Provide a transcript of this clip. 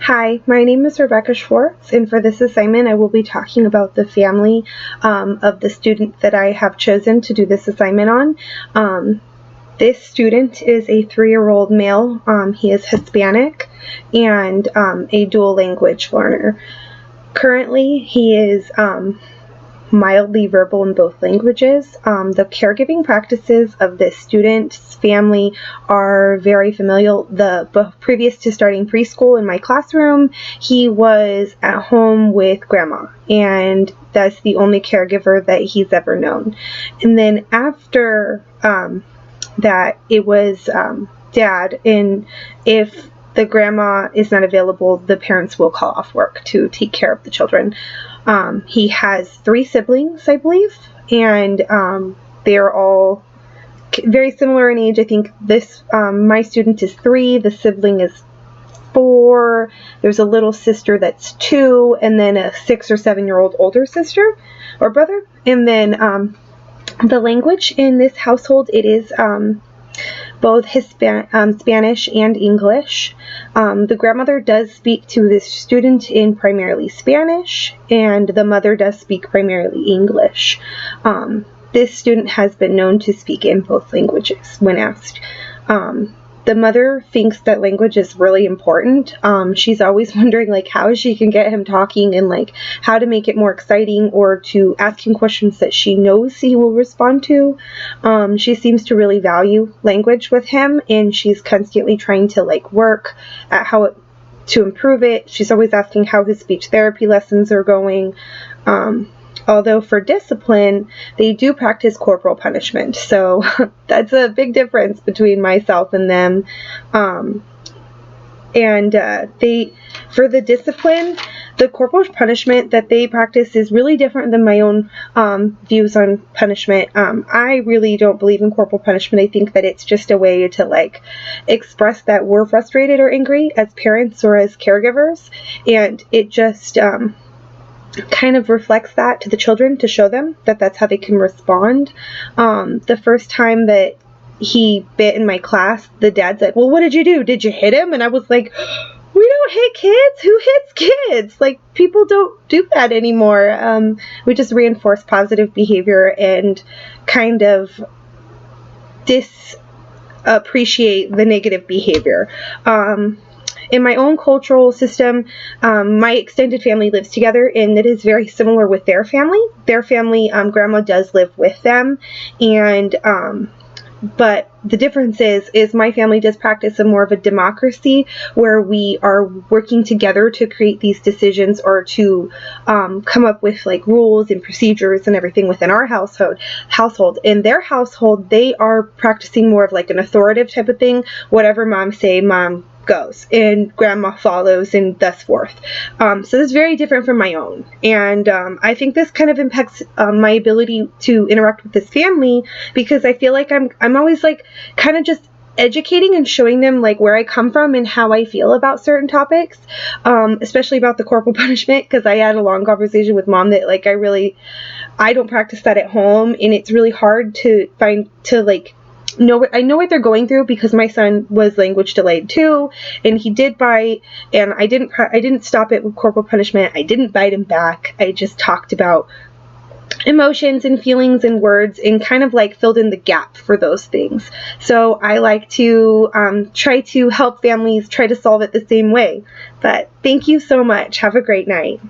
Hi, my name is Rebecca Schwartz, and for this assignment I will be talking about the family of the student that I have chosen to do this assignment on. This student is a 3-year-old male. He is Hispanic and a dual language learner. Currently, he is mildly verbal in both languages. The caregiving practices of this student's family are very familiar. Previous to starting preschool in my classroom, he was at home with grandma, and that's the only caregiver that he's ever known. And then after that, it was dad, and if the grandma is not available, the parents will call off work to take care of the children. He has 3 siblings, I believe, and they're all very similar in age. I think my student is 3, the sibling is 4, there's a little sister that's 2, and then a 6 or 7-year-old older sister or brother. And then the language in this household, it is both Spanish and English. The grandmother does speak to this student in primarily Spanish, and the mother does speak primarily English. This student has been known to speak in both languages when asked. The mother thinks that language is really important. She's always wondering how she can get him talking and how to make it more exciting, or to ask him questions that she knows he will respond to. She seems to really value language with him, and she's constantly trying to work at to improve it. She's always asking how his speech therapy lessons are going. Although for discipline, they do practice corporal punishment. So that's a big difference between myself and them. For the discipline, the corporal punishment that they practice is really different than my own views on punishment. I really don't believe in corporal punishment. I think that it's just a way to express that we're frustrated or angry as parents or as caregivers, and it just kind of reflects that to the children to show them that that's how they can respond. The first time that he bit in my class, the dad said, "Well, what did you do? Did you hit him?" And I was like, "We don't hit kids. Who hits kids? People don't do that anymore." We just reinforce positive behavior and kind of disappreciate the negative behavior. In my own cultural system, my extended family lives together, and it is very similar with their family. Their family, grandma does live with them, and but the difference is my family does practice more of a democracy, where we are working together to create these decisions, or to come up with rules and procedures and everything within our household. In their household, they are practicing more of an authoritative type of thing. Whatever mom say, mom goes, and grandma follows, and thus forth. So this is very different from my own, and I think this kind of impacts my ability to interact with this family, because I feel like I'm always kind of just educating and showing them where I come from and how I feel about certain topics, especially about the corporal punishment, because I had a long conversation with mom that I don't practice that at home, and it's really hard to I know what they're going through, because my son was language delayed too, and he did bite, and I didn't stop it with corporal punishment. I didn't bite him back. I just talked about emotions and feelings and words, and kind of filled in the gap for those things. So I like to try to help families try to solve it the same way. But thank you so much. Have a great night.